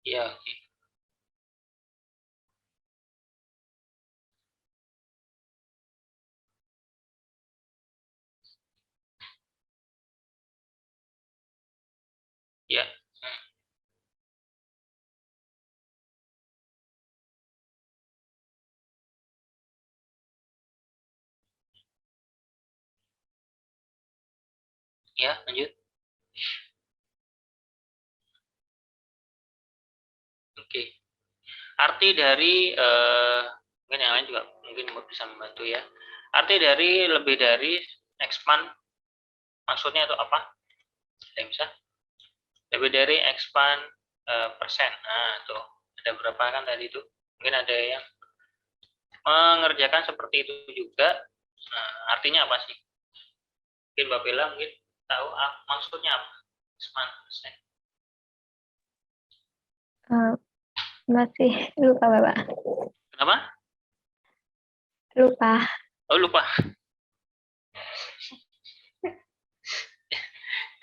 Ya, oke. Ya. Ya, lanjut. Oke. Arti dari mungkin yang lain juga mungkin bisa membantu ya. Arti dari lebih dari expand maksudnya itu apa? Ada yang bisa? Lebih dari expand persen. Nah, tuh. Ada berapa kan tadi itu? Mungkin ada yang mengerjakan seperti itu juga. Nah, artinya apa sih? Mungkin Mbak Bella mungkin tahu maksudnya apa? Expand persen. Masih lupa, Bapak. Kenapa? Lupa. Oh, lupa.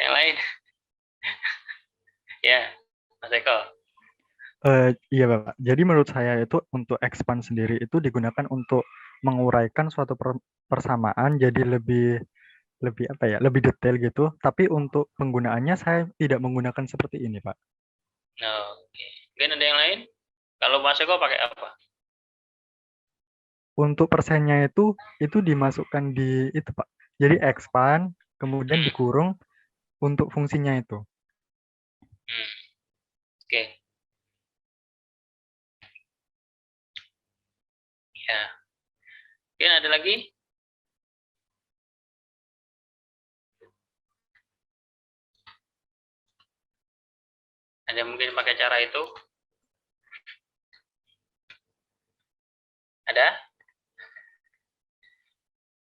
Yang lain. Ya, Mas Eko. Iya Bapak. Jadi menurut saya itu untuk expand sendiri itu digunakan untuk menguraikan suatu persamaan jadi lebih lebih apa ya, lebih detail gitu. Tapi untuk penggunaannya saya tidak menggunakan seperti ini, Pak. Nah, oke. Mungkin ada yang lain? Kalau Mas Eko pakai apa? Untuk persennya itu dimasukkan di itu, Pak. Jadi expand, kemudian Hmm, dikurung untuk fungsinya itu. hmm, oke. Ya. Mungkin ada lagi? Ada mungkin pakai cara itu? Ada?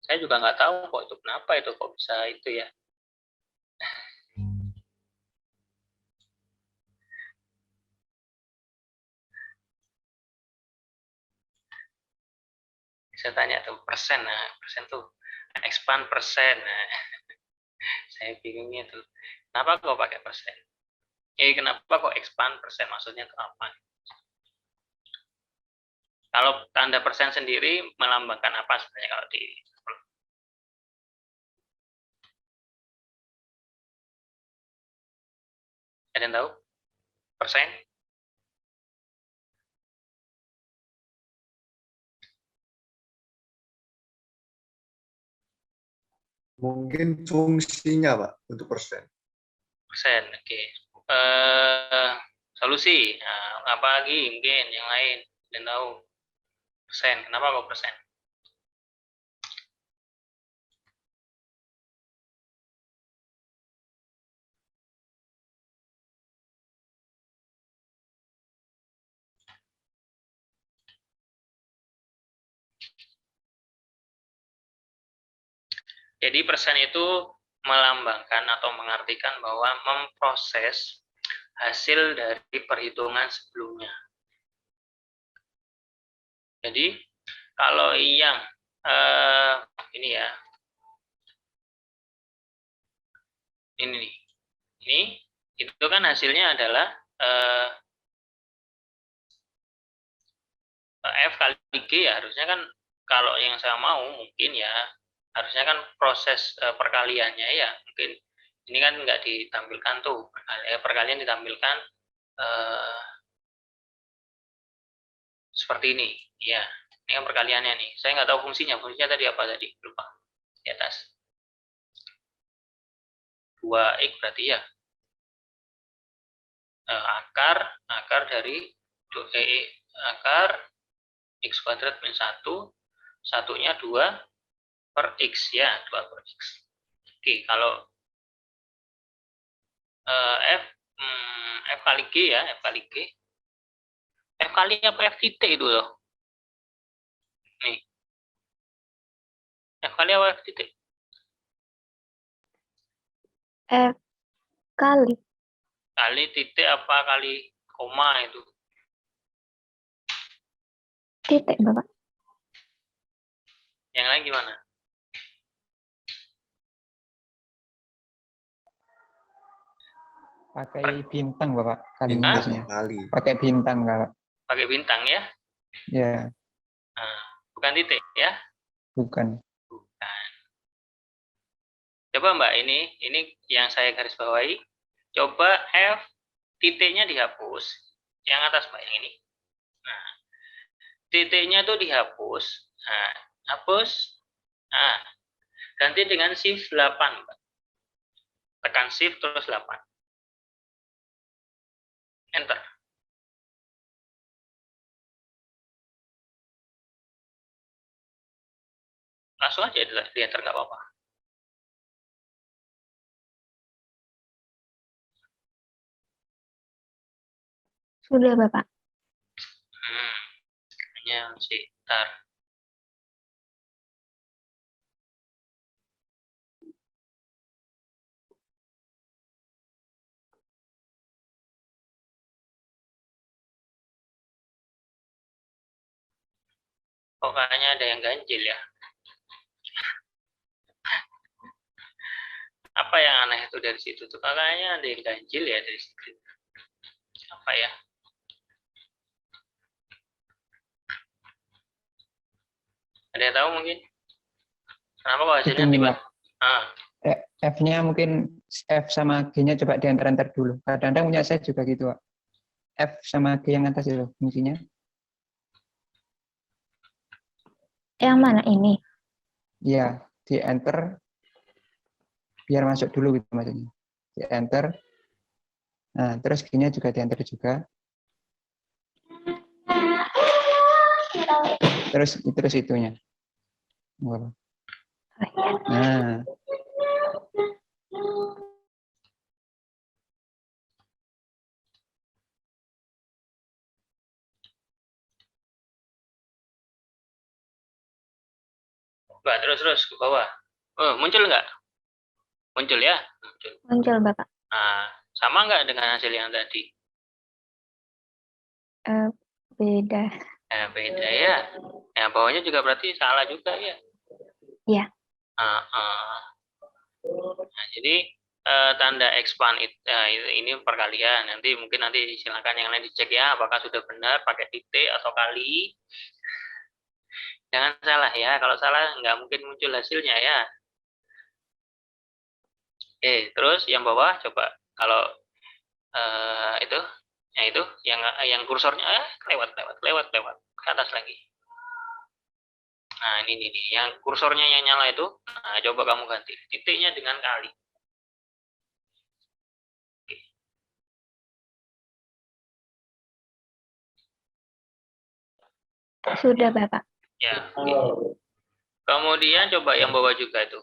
Saya juga nggak tahu kok itu kenapa itu kok bisa itu ya. Saya tanya tuh persen, nah persen tuh expand persen. Nah, saya bingungnya tuh. Kenapa kok pakai persen? Kenapa kok expand persen? Maksudnya itu apa? Kalau tanda persen sendiri melambangkan apa sebenarnya kalau di ada yang tahu? Persen? Mungkin fungsinya, Pak, untuk persen. Persen, oke. Solusi, nah, apa lagi mungkin yang lain? Dan tahu persen, kenapa kok persen? Jadi persen itu melambangkan atau mengartikan bahwa memproses hasil dari perhitungan sebelumnya. Jadi kalau yang ini ya, ini nih, ini itu kan hasilnya adalah F kali G ya, harusnya kan kalau yang saya mau mungkin ya harusnya kan proses perkaliannya ya mungkin ini kan nggak ditampilkan tuh perkalian ditampilkan eh, seperti ini ya, ini kan perkaliannya nih, saya nggak tahu fungsinya tadi apa tadi lupa di atas 2x berarti ya akar dari akar x kuadrat min 1 satunya 2 per x ya, 2 per x. Oke, kalau F F kali G ya, F kali G. F kali apa F titik itu loh. Nih. F kali apa F titik? F kali. Kali titik apa kali koma itu? Titik, Bapak. Yang lain gimana? Pakai bintang, Bapak. Kalinya Bintang biasanya. kali. Pakai bintang, Bapak. Pakai bintang ya. Ya, Nah, bukan titik ya. bukan. Bukan. Coba Mbak, ini yang saya garis bawahi. Coba F titiknya dihapus. Yang atas Mbak, yang ini. Nah, titiknya tuh dihapus. Nah, hapus. Nah, ganti dengan shift 8, Mbak. Tekan shift terus 8. Enter. Langsung aja di enter, nggak apa-apa. Sudah, Bapak. Hanya sih, ntar. Kok kayaknya ada yang ganjil ya? Apa yang aneh itu dari situ tuh? Kayaknya ada yang ganjil ya dari situ. Apa ya? Ada yang tahu mungkin? Kenapa kok hasilnya Itu, tiba? Mbak. Ah, F-nya mungkin F sama G-nya coba diantar-antar dulu. Kadang-kadang punya saya juga gitu, Pak. F sama G yang atas itu fungsinya. Yang mana ini? Ya, di enter biar masuk dulu gitu maksudnya. Di enter. Nah, terus G-nya juga di enter juga. Terus itunya. Oh, iya. Nah, Mbak, terus ke bawah. Oh, muncul nggak? Muncul ya? Muncul. Muncul, Bapak. Nah, sama nggak dengan hasil yang tadi? Beda. Beda ya. Yang bawahnya juga berarti salah juga ya. Iya. Nah, jadi tanda expand ini perkalian. Nanti silakan yang lain dicek ya, apakah sudah benar pakai titik atau kali. Jangan salah ya. Kalau salah nggak mungkin muncul hasilnya ya. Oke, terus yang bawah coba kalau itu, yang kursornya lewat ke atas lagi. Nah, ini yang kursornya yang nyala itu. Nah, coba kamu ganti titiknya dengan kali. Sudah, Bapak. Ya, oke. Kemudian coba yang bawah juga itu.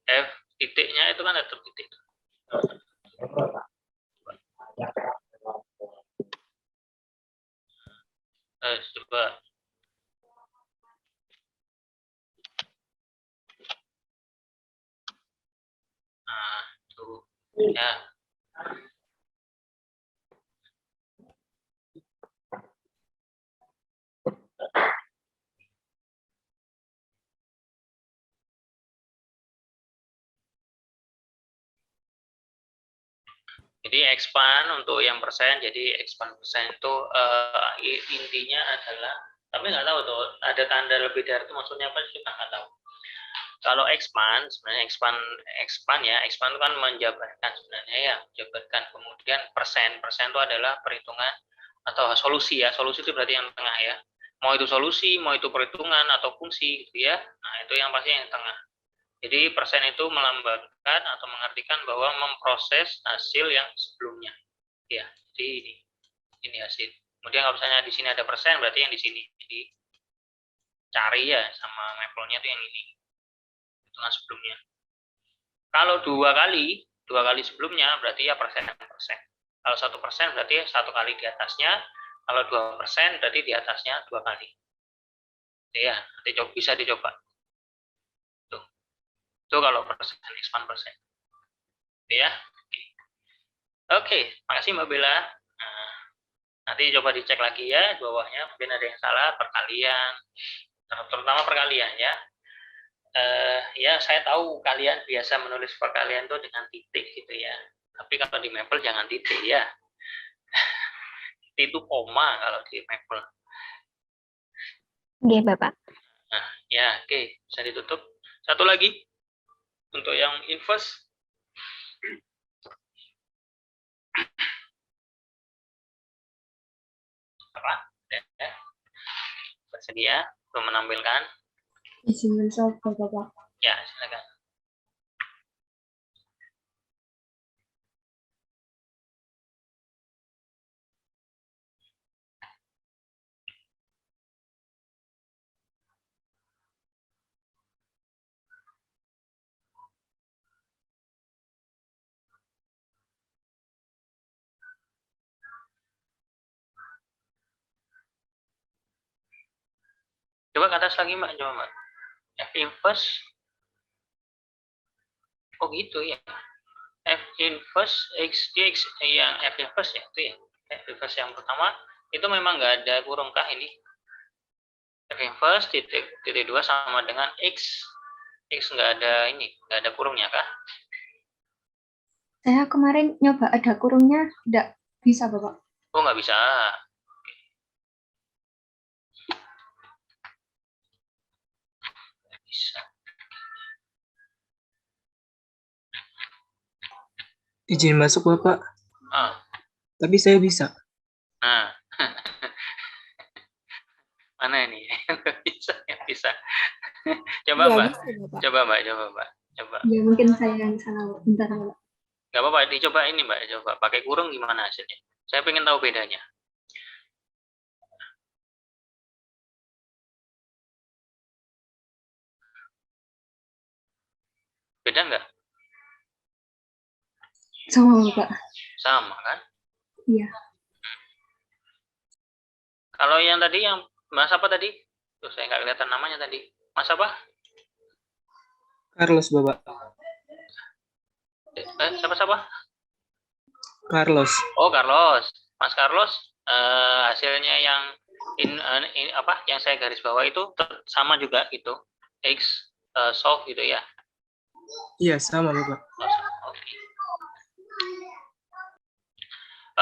F titiknya itu kan tetap titik. Coba. Nah, tuh. Ya. Jadi expand untuk yang persen, jadi expand persen itu intinya adalah, tapi nggak tahu tuh ada tanda lebih dari itu maksudnya apa juga nggak tahu. Kalau expand sebenarnya expand itu kan menjabarkan sebenarnya ya, menjabarkan. Kemudian persen itu adalah perhitungan atau solusi ya, solusi itu berarti yang tengah ya. Mau itu solusi, mau itu perhitungan atau fungsi gitu ya. Nah itu yang pasti yang tengah. Jadi persen itu melambangkan atau mengartikan bahwa memproses hasil yang sebelumnya. Ya, jadi ini hasil. Kemudian kalau misalnya di sini ada persen, berarti yang di sini. Jadi cari ya sama levelnya itu yang ini. Hitungan sebelumnya. Kalau dua kali sebelumnya berarti ya persen. Kalau 1% berarti 1 kali di atasnya. Kalau 2% berarti di atasnya 2 kali. Ya, nanti bisa dicoba. Itu kalau persen, expand persen. Ya. Oke, makasih Mbak Bella. Nah, nanti coba dicek lagi ya bawahnya, mungkin ada yang salah perkalian, terutama perkalian ya. Ya saya tahu kalian biasa menulis perkalian itu dengan titik gitu ya. Tapi kalau di Maple jangan titik ya. Titik itu koma kalau di Maple. Oke, Bapak. Nah, ya oke, bisa ditutup. Satu lagi untuk yang inverse. Apa? Ya. Bersedia untuk menampilkan? Izin mencoba, Bapak. Ya, silakan. Coba ke atas lagi, Mbak. Coba, Mbak. F inverse. Oh gitu ya. F inverse X dx yang F inverse ya itu ya. F inverse yang pertama itu memang nggak ada kurung kah ini? F inverse titik 2 sama dengan X. X nggak ada ini, nggak ada kurungnya kah? Saya kemarin nyoba ada kurungnya, tidak bisa, Bapak. Oh nggak bisa. Nggak bisa. Izin masuk Bapak, Ah, tapi saya bisa. nah. Mana ini? Bisa, ya bisa. Coba Iya, Mbak, bisa, Bapak. coba Mbak, coba Mbak, coba. Ya, mungkin saya yang salah. Bentar, Bapak. Nggak apa-apa, dicoba ini Mbak, coba pakai kurung gimana hasilnya? Saya pengen tahu bedanya. Beda nggak? Sama, Bapak. Sama kan? Iya. Kalau yang tadi yang Mas apa tadi? Tuh saya nggak kelihatan namanya tadi. Mas apa? Carlos Bapak. Siapa? Carlos. Oh Carlos. Mas Carlos, hasilnya yang apa? Yang saya garis bawah itu sama juga gitu. X solve gitu ya. Iya, sama Bapak. Oke.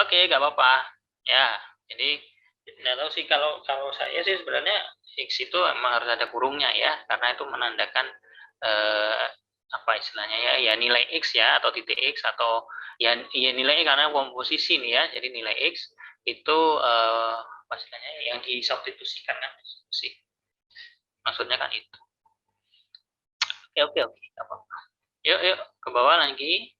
Oke, nggak apa-apa. Ya, jadi nggak tahu sih kalau saya sih sebenarnya X itu emang harus ada kurungnya ya, karena itu menandakan apa istilahnya ya nilai X ya atau titik X atau ya nilai karena komposisi nih ya, jadi nilai X itu apa istilahnya yang disubstitusikan kan sih, maksudnya kan itu. Oke, nggak apa-apa. Yuk ke bawah lagi.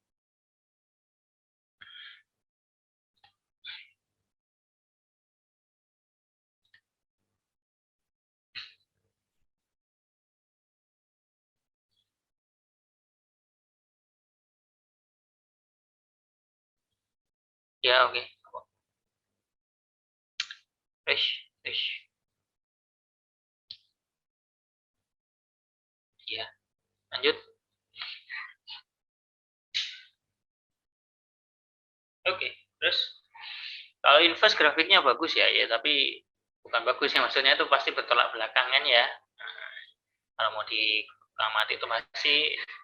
Ya, oke. Fresh. Ya, lanjut. Oke, terus kalau inverse grafiknya bagus ya, tapi bukan bagus ya, maksudnya itu pasti bertolak belakangan ya. Nah, kalau mau diamati itu pasti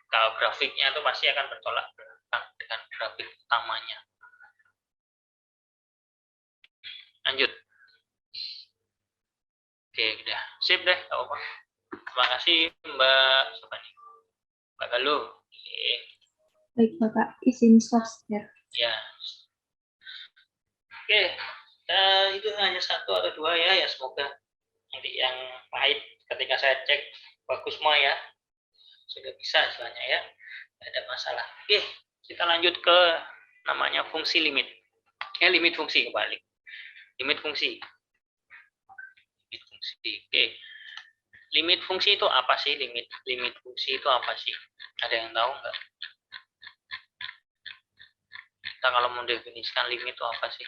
kalau grafiknya itu pasti akan bertolak belakang dengan grafik utamanya. Lanjut. Oke, udah sip deh, nggak apa-apa. Terima kasih Mbak siapa nih? Mbak Galuh. Oke. Baik, Bapak. Izin stop share. Ya. Oke, itu hanya satu atau dua ya semoga nanti yang lain ketika saya cek bagus semua ya, sudah bisa istilahnya ya, tidak ada masalah. Oke, kita lanjut ke namanya fungsi limit. Limit fungsi kembali. Limit fungsi. Oke. Limit fungsi itu apa sih? Limit fungsi itu apa sih? Ada yang tahu nggak? Kita kalau mendefinisikan limit itu apa sih?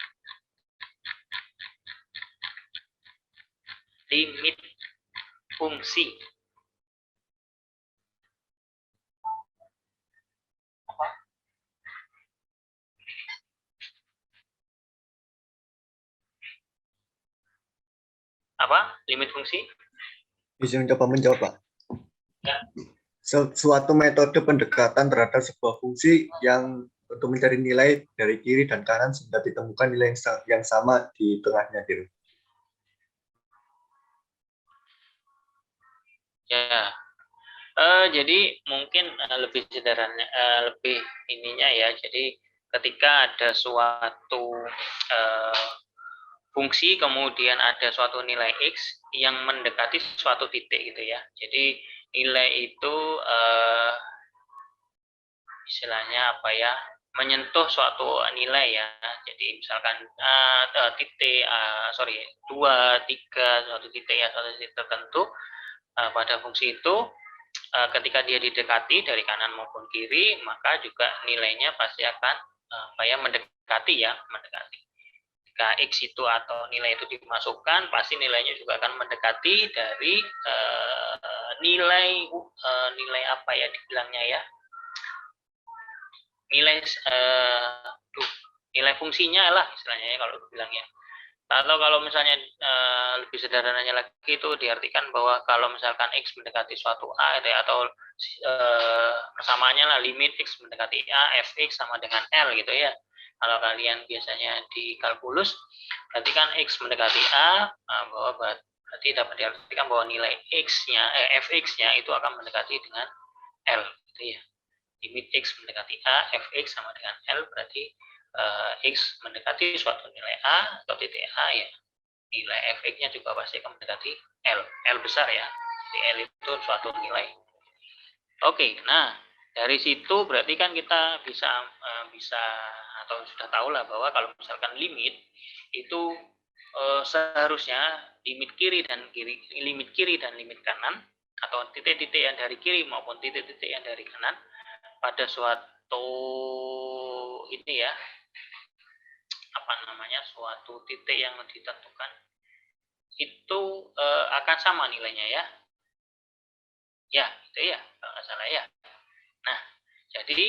Limit fungsi. Apa? Limit fungsi? Bisa mencoba menjawab, Pak. Ya. Suatu metode pendekatan terhadap sebuah fungsi yang untuk mencari nilai dari kiri dan kanan sehingga ditemukan nilai yang sama di tengahnya gitu. Ya, jadi mungkin lebih sederhana, lebih ininya ya. Jadi ketika ada suatu fungsi, kemudian ada suatu nilai x yang mendekati suatu titik gitu ya. Jadi nilai itu istilahnya apa ya? Menyentuh suatu nilai ya. Jadi misalkan titik, 2, 3, suatu titik ya, suatu titik tertentu pada fungsi itu. Ketika dia didekati dari kanan maupun kiri, maka juga nilainya pasti akan mendekati. Jika x itu atau nilai itu dimasukkan, pasti nilainya juga akan mendekati dari nilai apa ya dibilangnya ya, nilai fungsinya lah istilahnya ya kalau dibilangnya. Atau kalau misalnya lebih sederhananya lagi itu diartikan bahwa kalau misalkan x mendekati suatu a gitu ya, atau persamaannya lah limit x mendekati a, fx sama dengan L gitu ya. Kalau kalian biasanya di kalkulus, berarti kan x mendekati a, bahwa berarti dapat diartikan bahwa nilai x-nya, fx-nya itu akan mendekati dengan L gitu ya. Limit x mendekati a, fx sama dengan L berarti x mendekati suatu nilai a atau titik a ya, nilai fx-nya juga pasti akan mendekati L besar ya. Jadi L itu suatu nilai. Oke, nah dari situ berarti kan kita bisa atau sudah tahu lah bahwa kalau misalkan limit itu seharusnya limit kiri dan limit kanan atau titik-titik yang dari kiri maupun titik-titik yang dari kanan pada suatu ini ya, suatu titik yang ditentukan itu akan sama nilainya ya. Ya, itu ya, kalau nggak salah ya. Nah, jadi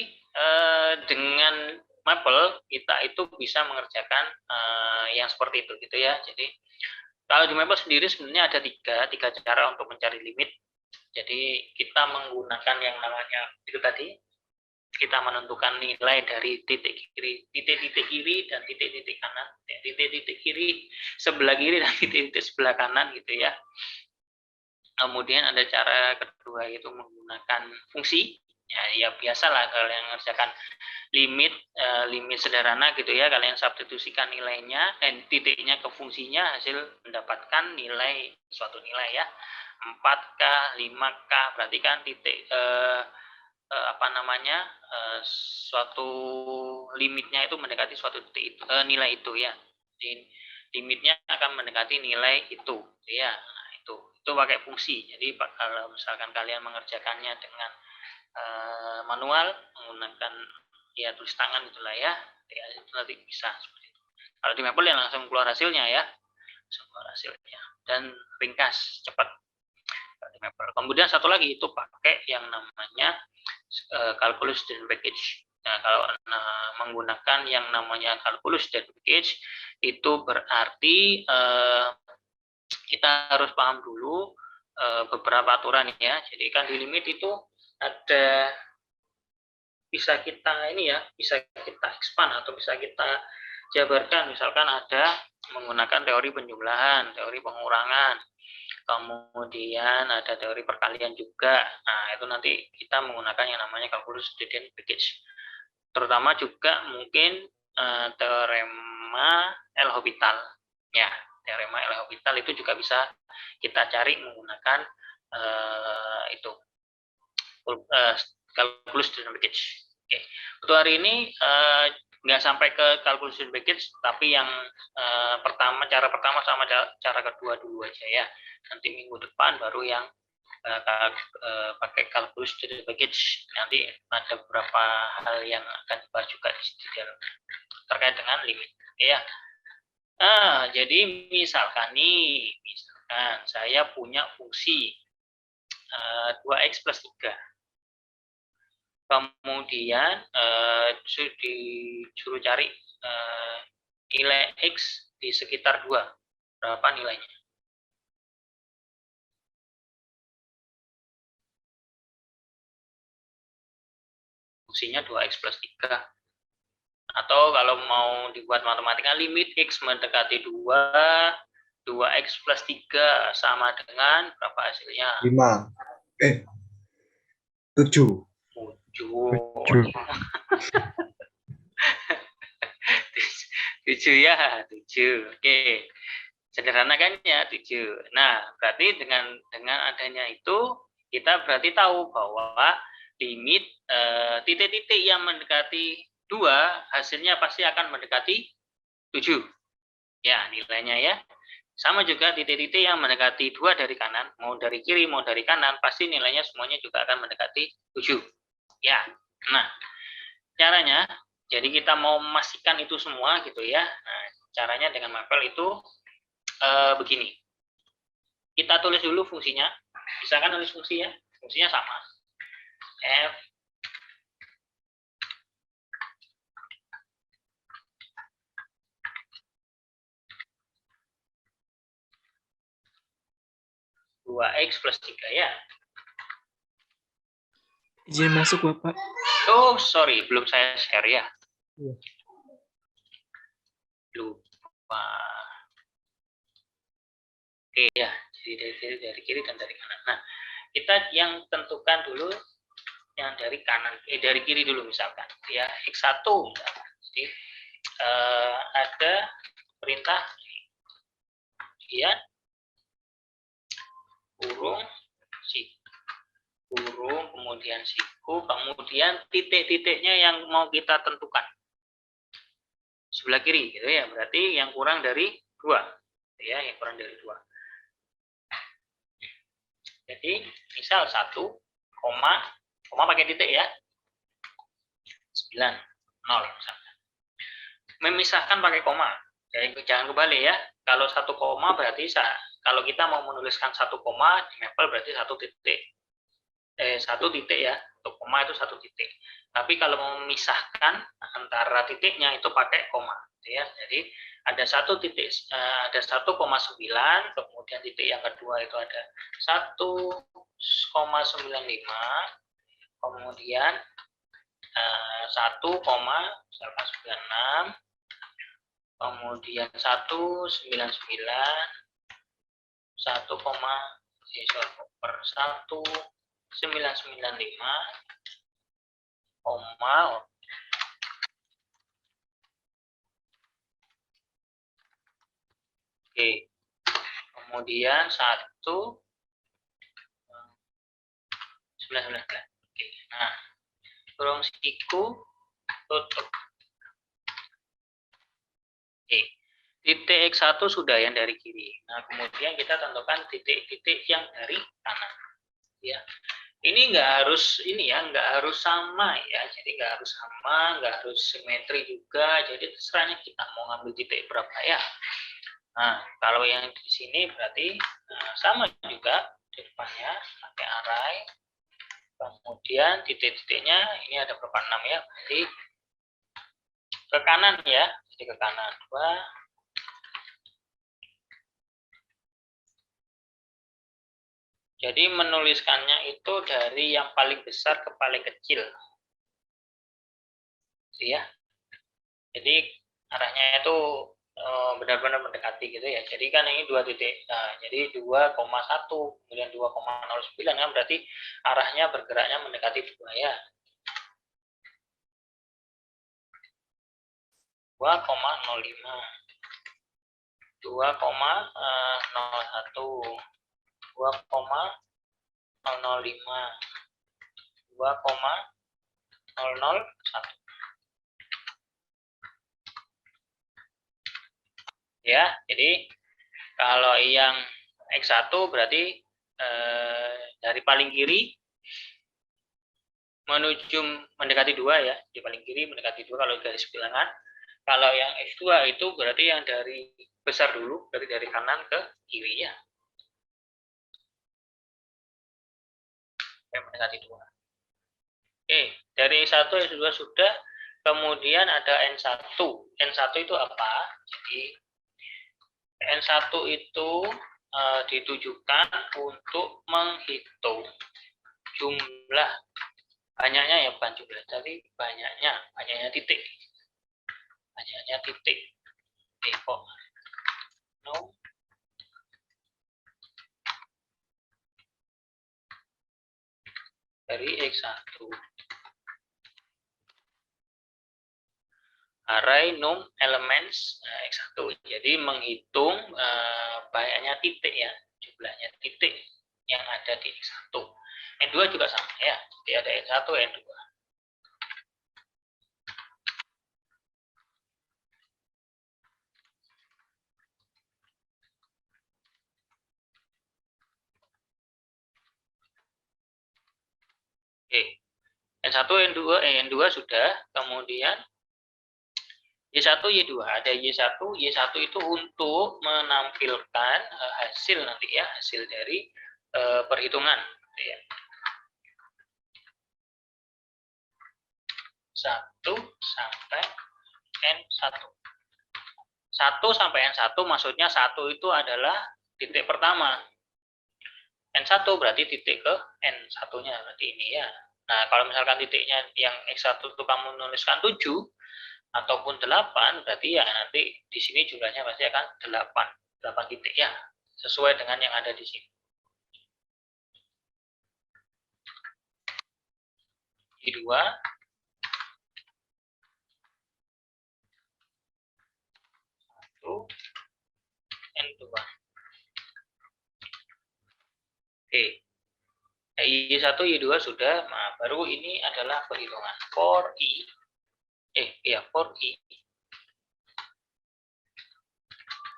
dengan Maple kita itu bisa mengerjakan yang seperti itu gitu ya. Jadi kalau di Maple sendiri sebenarnya ada tiga cara untuk mencari limit. Jadi kita menggunakan yang namanya itu tadi, kita menentukan nilai dari titik kiri dan titik-titik kanan, titik-titik kiri sebelah kiri dan titik-titik sebelah kanan gitu ya. Kemudian ada cara kedua yaitu menggunakan fungsi. Ya biasalah kalian mengerjakan limit sederhana gitu ya, kalian substitusikan nilainya titiknya ke fungsinya, hasil mendapatkan nilai suatu nilai ya. 4K, 5K, berarti kan titik suatu limitnya itu mendekati suatu titik itu, nilai itu ya. Jadi limitnya akan mendekati nilai itu ya. Nah, itu pakai fungsi. Jadi kalau misalkan kalian mengerjakannya dengan manual menggunakan ya tulis tangan itulah ya, itu nanti bisa seperti itu. Kalau di Maple ya langsung keluar hasilnya ya, dan ringkas cepat. Kemudian satu lagi itu pakai yang namanya calculus student package. Nah, kalau menggunakan yang namanya calculus student package itu berarti kita harus paham dulu beberapa aturan ya. Jadi kan di limit itu ada bisa kita expand atau bisa kita jabarkan. Misalkan ada menggunakan teori penjumlahan, teori pengurangan, kemudian ada teori perkalian juga. Nah, itu nanti kita menggunakan yang namanya calculus student package. Terutama juga mungkin teorema L'Hopital. Ya, teorema L'Hopital itu juga bisa kita cari menggunakan itu calculus student package. Oke. Untuk hari ini nggak sampai ke calculus student package, tapi yang cara pertama sama cara kedua dulu aja ya. Nanti minggu depan baru yang pakai calculus student package. Nanti ada beberapa hal yang akan dibahas juga di dalam terkait dengan limit ya. Jadi misalkan saya punya fungsi 2x plus 3. Kemudian disuruh cari nilai x di sekitar 2. Berapa nilainya? Fungsinya 2x plus 3. mau dibuat matematika, limit X mendekati 2X plus 3 sama dengan berapa hasilnya? 5. 7. 7. 7 ya, 7. Oke. Sederhana kan ya, 7. Nah, berarti dengan adanya itu kita berarti tahu bahwa limit titik-titik yang mendekati 2 hasilnya pasti akan mendekati 7. Ya, nilainya ya. Sama juga titik-titik yang mendekati 2 dari kanan, mau dari kiri mau dari kanan, pasti nilainya semuanya juga akan mendekati 7. Ya. Nah, caranya jadi kita mau memastikan itu semua gitu ya. Nah, caranya dengan mapel itu begini. Kita tulis dulu fungsinya. Misalkan tulis fungsi ya. Fungsinya sama. F dua X plus 3 ya. Izin masuk Bapak. Oh, sorry, belum saya share ya. Lupa. Oke ya, jadi dari kiri dan dari kanan. Nah, kita yang tentukan dulu yang dari kanan, dari kiri dulu misalkan. Ya, X1 misalkan. Jadi ada perintah kemudian kurung, kemudian siku, kemudian titik-titiknya yang mau kita tentukan. Sebelah kiri gitu ya, berarti yang kurang dari 2. Ya, yang kurang dari 2. Jadi, misal 1, koma pakai titik ya. 9, 0 misalnya. Memisahkan pakai koma. Jadi jangan kebalik ya. Kalau 1 koma berarti kalau kita mau menuliskan 1 koma di mapel berarti 1 titik. 1 titik ya. 1 koma itu 1 titik. Tapi kalau mau memisahkan antara titiknya itu pakai koma ya. Jadi ada 1 titik, ada 1,9, kemudian titik yang kedua itu ada 1,95, kemudian 1,96, kemudian 1,99, 1,995, koma. Oke, kemudian 1,999. Oke, nah, kurung siku tutup. Oke, titik X1 sudah yang dari kiri. Nah, kemudian kita tentukan titik-titik yang dari kanan. Ya, ini nggak harus nggak harus sama ya. Jadi nggak harus sama, nggak harus simetri juga. Jadi terserahnya kita mau ngambil titik berapa ya. Nah, kalau yang di sini berarti sama juga di depannya pakai array. Kemudian titik-titiknya ini ada berapa 6 ya, berarti ke kanan ya, jadi ke kanan 2. Jadi menuliskannya itu dari yang paling besar ke paling kecil. Ya. Jadi arahnya itu benar-benar mendekati gitu ya. Jadi kan ini 2 titik. Nah, jadi 2,1 kemudian 2,09 kan berarti arahnya bergeraknya mendekati 2 ya. 2,05, 2,01, 2,005, 2,001. Ya, jadi kalau yang X1 berarti dari paling kiri menuju mendekati 2 ya, di paling kiri mendekati 2 kalau garis bilangan. Kalau yang X2 itu berarti yang dari besar dulu, dari kanan ke kiri ya. Yang mendekati 2. Oke, dari X1 X2 sudah, kemudian ada N1. N1 itu apa? Jadi N1 itu ditujukan untuk menghitung jumlah, banyaknya ya, bukan jumlah, tapi banyaknya titik. banyaknya titik. Kok no dari X1. Array num elements X1. Jadi menghitung banyaknya titik ya, jumlahnya titik yang ada di X1. N2 juga sama ya. Jadi ada N1, N2. Oke. N1, N2, N2 sudah, kemudian Y1, Y2. Ada Y1, Y1 itu untuk menampilkan hasil nanti ya, hasil dari perhitungan. Ya. 1 sampai N1. 1 sampai N1 maksudnya 1 itu adalah titik pertama. N1 berarti titik ke N1-nya berarti ini ya. Nah, kalau misalkan titiknya yang X1 itu kamu nuliskan 7 ataupun 8, berarti ya nanti di sini jumlahnya pasti akan 8 titik ya, sesuai dengan yang ada di sini. Y2 N2. Oke. Y1, Y2 sudah, nah baru ini adalah perhitungan for I. For I.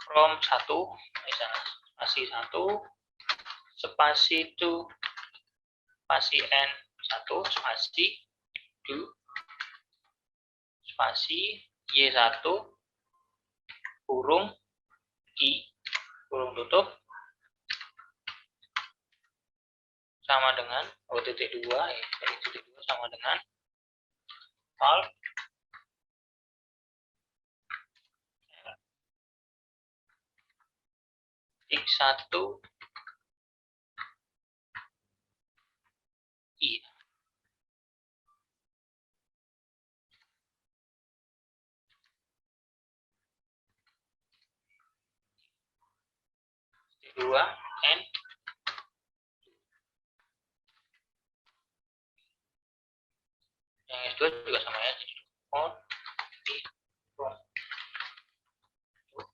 From 1, misalnya spasi 1, spasi 2, spasi N1, spasi 2, spasi Y1, kurung I, kurung tutup, sama dengan titik 2 ya, titik 2 sama dengan alt X1 I. Titik 2 N. Yang S2 juga sama ya, jadi on di from 2.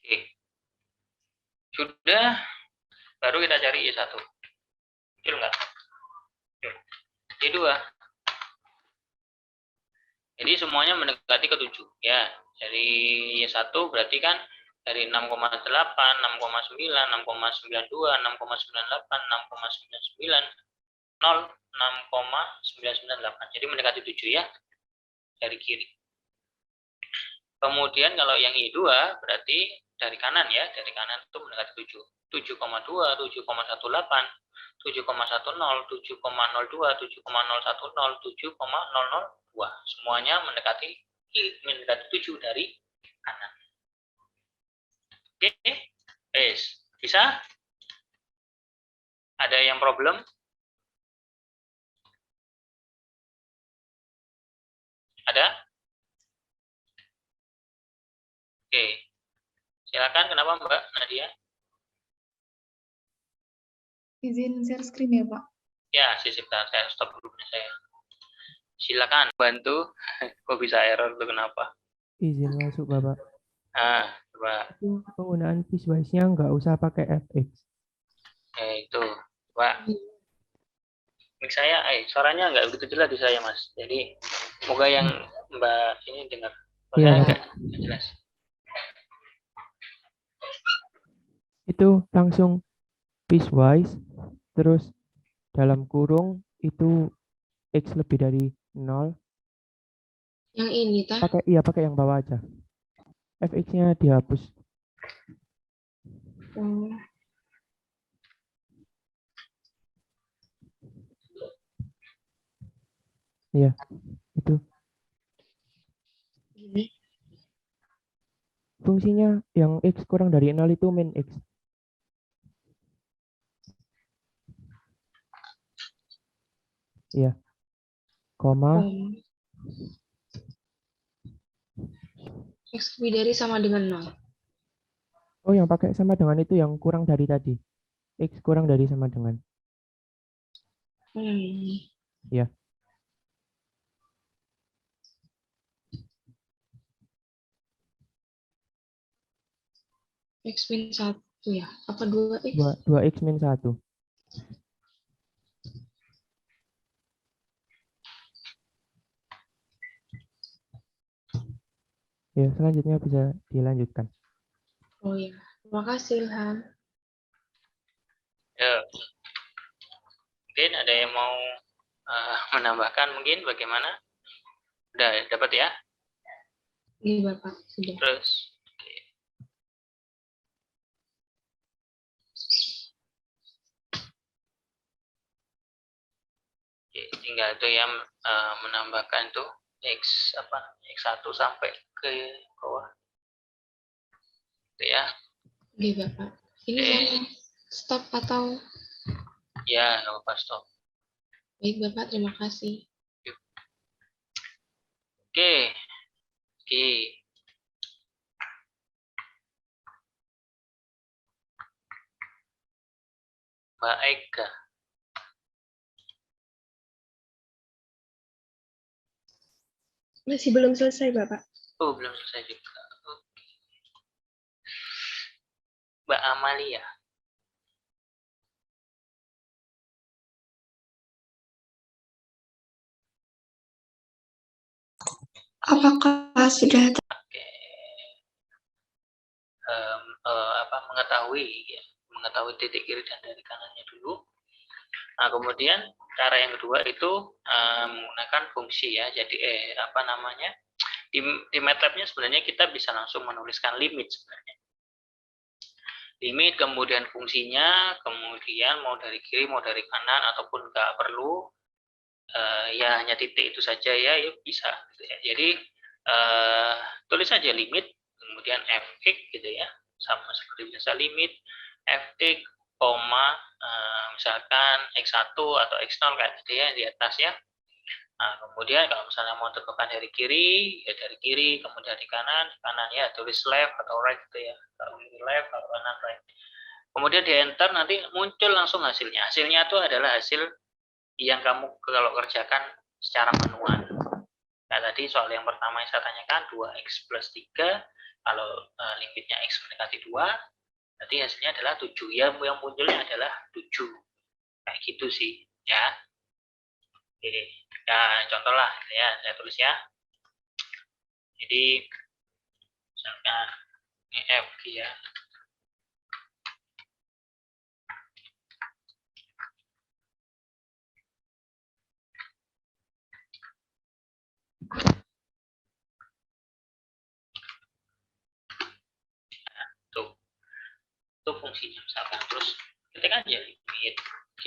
Oke. Sudah, baru kita cari Y1. Muncul nggak? Y2. Jadi semuanya mendekati ke 7 ya. Dari Y1 berarti kan dari 6,8, 6,9, 6,92, 6,98, 6,99, 0, 6,998. Jadi mendekati 7 ya dari kiri. Kemudian kalau yang I2 berarti dari kanan ya, dari kanan itu mendekati 7. 7,2, 7,18, 7,10, 7,02, 7,010, 7,002. Semuanya mendekati 7 dari kanan. Oke, bisa? Ada yang problem? Ada? Oke. Silakan, kenapa Mbak Nadia? Izin share screen ya, Pak. Ya, sebentar, saya stop dulu saya. Silakan bantu. Kok bisa error itu kenapa? Izin masuk Bapak. Coba. Itu penggunaan piecewise-nya nggak usah pakai fx. Itu, Pak. Mik saya, suaranya nggak begitu jelas di saya, Mas. Jadi, semoga yang Mbak ini dengar. Iya, nggak jelas. Itu langsung piecewise, terus dalam kurung itu X lebih dari 0, Yang ini tah? pakai yang bawah aja. Fx-nya dihapus. Oh, Ya, itu. gini. Fungsinya yang X kurang dari 0 itu min X. Iya. Koma, X lebih dari sama dengan 0. oh yang pakai sama dengan itu yang kurang dari tadi. X kurang dari sama dengan. Ya. X min 1 ya? Apa 2X? 2X min 1. Ya, selanjutnya bisa dilanjutkan. Oh ya, terima kasih Ilham. Ya. Mungkin ada yang mau menambahkan mungkin bagaimana? Udah dapat ya? Iya Bapak, sudah. Terus oke, tinggal itu yang menambahkan tuh X1 sampai ke bawah. Itu ya. Iya Bapak. Ini Oke. saya stop atau? Ya, nggak apa-apa, stop. Baik Bapak, terima kasih. Oke. Oke. Mbak Eka. Masih belum selesai, Bapak. Oh, belum selesai juga. Oke. Mbak Amalia. Apakah sudah Oke. Mengetahui titik kiri dan dari kanannya dulu. Nah, kemudian cara yang kedua itu menggunakan fungsi ya. Jadi di MATLAB-nya sebenarnya kita bisa langsung menuliskan limit sebenarnya. Limit, kemudian fungsinya, kemudian mau dari kiri, mau dari kanan, ataupun nggak perlu, ya hanya titik itu saja ya, yuk bisa. Gitu ya. Jadi tulis saja limit, kemudian fx gitu ya, sama seperti biasa limit fx, misalkan x1 atau x0 kayak gitu ya di atas ya. Nah, kemudian kalau misalnya mau tentukan dari kiri, ya dari kiri, kemudian dari kanan ya tulis left atau right gitu ya. Kalau kiri left, kalau kanan right. Kemudian di enter nanti muncul langsung hasilnya. Hasilnya itu adalah hasil yang kamu kalau kerjakan secara manual. Nah, tadi soal yang pertama yang saya tanyakan 2x plus 3, kalau limitnya x mendekati 2, nanti hasilnya adalah 7. Yang munculnya adalah 7. Kayak gitu sih, ya. Oke, ya contoh lah ya, saya tulis ya. Jadi misalkan ini F ya. Tuh. Itu fungsinya misalkan, terus ketik aja limit G.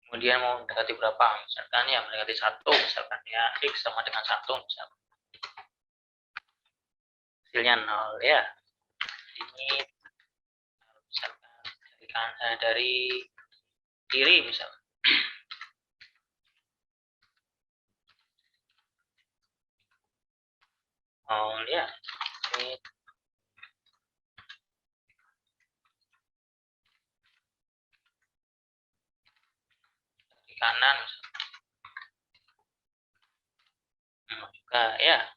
Kemudian mau mendekati berapa? Misalkan ya mendekati 1, misalkan ya X sama dengan 1, misalkan. Hasilnya 0 ya. Limit misalkan dari kiri misalkan. Oh ya, limit di kanan juga ya.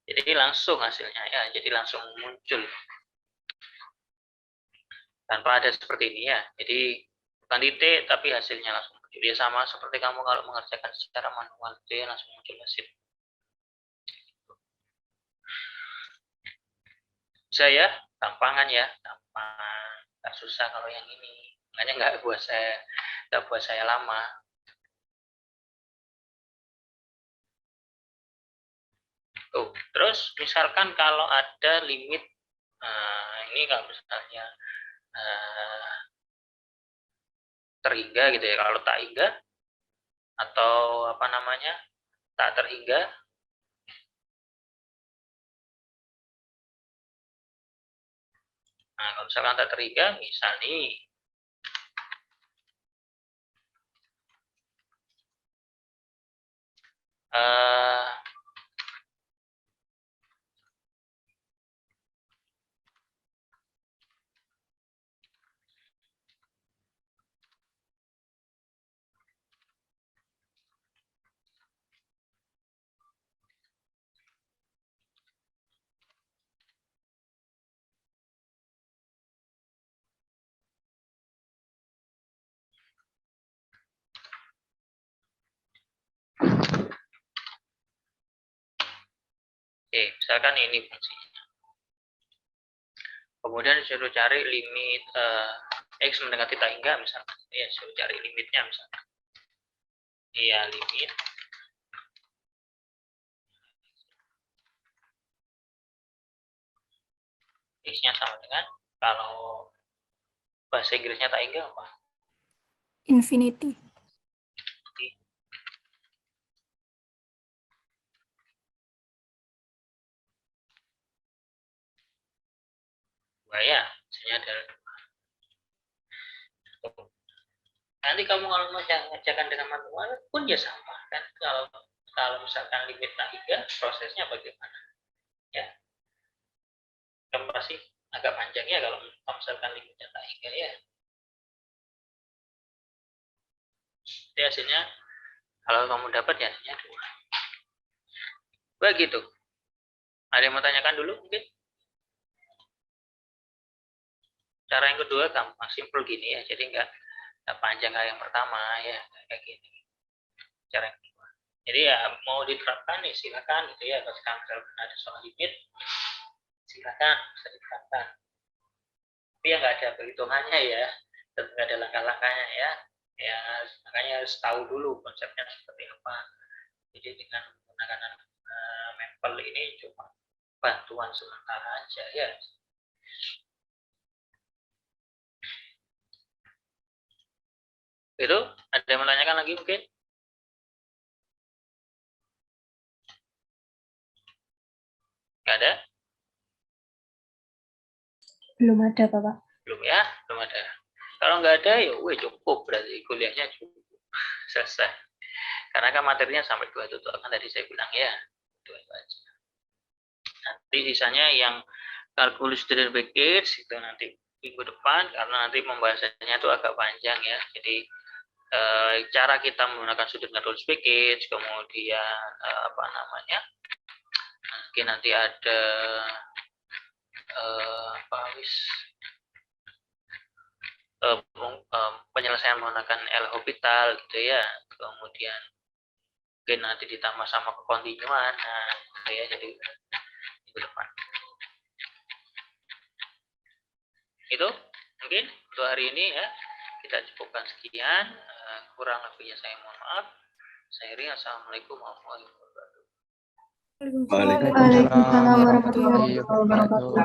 Jadi langsung hasilnya ya, jadi langsung muncul tanpa ada seperti ini ya. Jadi bukan titik tapi hasilnya langsung muncul. Ya sama seperti kamu kalau mengerjakan secara manual, dia langsung muncul hasil. Bisa ya, gampangan ya, gampang, nggak susah kalau yang ini. Makanya nggak buat saya lama. Terus misalkan kalau ada limit, ini kalau misalnya terhingga gitu ya, kalau tak hingga atau apa namanya tak terhingga, nah kalau misalkan tak terhingga, misal nih misalkan ini fungsinya. Kemudian suruh cari limit X mendekati tak hingga misalkan. Ya, suruh cari limitnya misalkan. Iya, limit X-nya sama dengan, kalau bahasa Inggrisnya tak hingga apa? Infinity. Ya, misalnya adalah nanti kamu kalau mau ngerjakan dengan manual pun ya sama kan, kalau misalkan limit tak hingga, prosesnya bagaimana ya, kan pasti agak panjang ya kalau misalkan limitnya tak hingga ya. Jadi hasilnya kalau kamu dapat ya hasilnya 2. Begitu. Ada yang mau tanyakan dulu mungkin? Cara yang kedua gampang, simpel gini ya, jadi nggak panjang kayak yang pertama ya, kayak gini. Cara yang kedua. Jadi ya mau diterapkan nih silakan gitu ya, kalau sekarang ada soal limit, silakan bisa diterapkan. Tapi ya nggak ada perhitungannya ya, dan nggak ada langkah-langkahnya ya. Ya makanya harus tahu dulu konsepnya seperti apa. Jadi dengan menggunakan mempel ini cuma bantuan sementara aja ya. Itu ada yang menanyakan lagi mungkin? Nggak ada? Belum ada, Bapak. Belum ya? Belum ada. Kalau nggak ada ya cukup, berarti kuliahnya cukup. Selesai. Karena kan materinya sampai 2 tutorial kan tadi saya bilang ya. 2 itu aja. Nanti sisanya yang kalkulus derivatives itu nanti minggu depan, karena nanti pembahasannya itu agak panjang ya. Jadi cara kita menggunakan sudut kalkulus package, kemudian apa namanya, mungkin nanti ada penyelesaian menggunakan L'Hopital gitu ya, kemudian mungkin nanti ditambah sama kekontinuan, nah gitu ya, jadi minggu depan. Itu mungkin untuk hari ini ya, kita cukupkan sekian, kurang lebihnya saya mohon maaf. Saya Ri, assalamualaikum warahmatullahi wabarakatuh. Waalaikumsalam warahmatullahi wabarakatuh.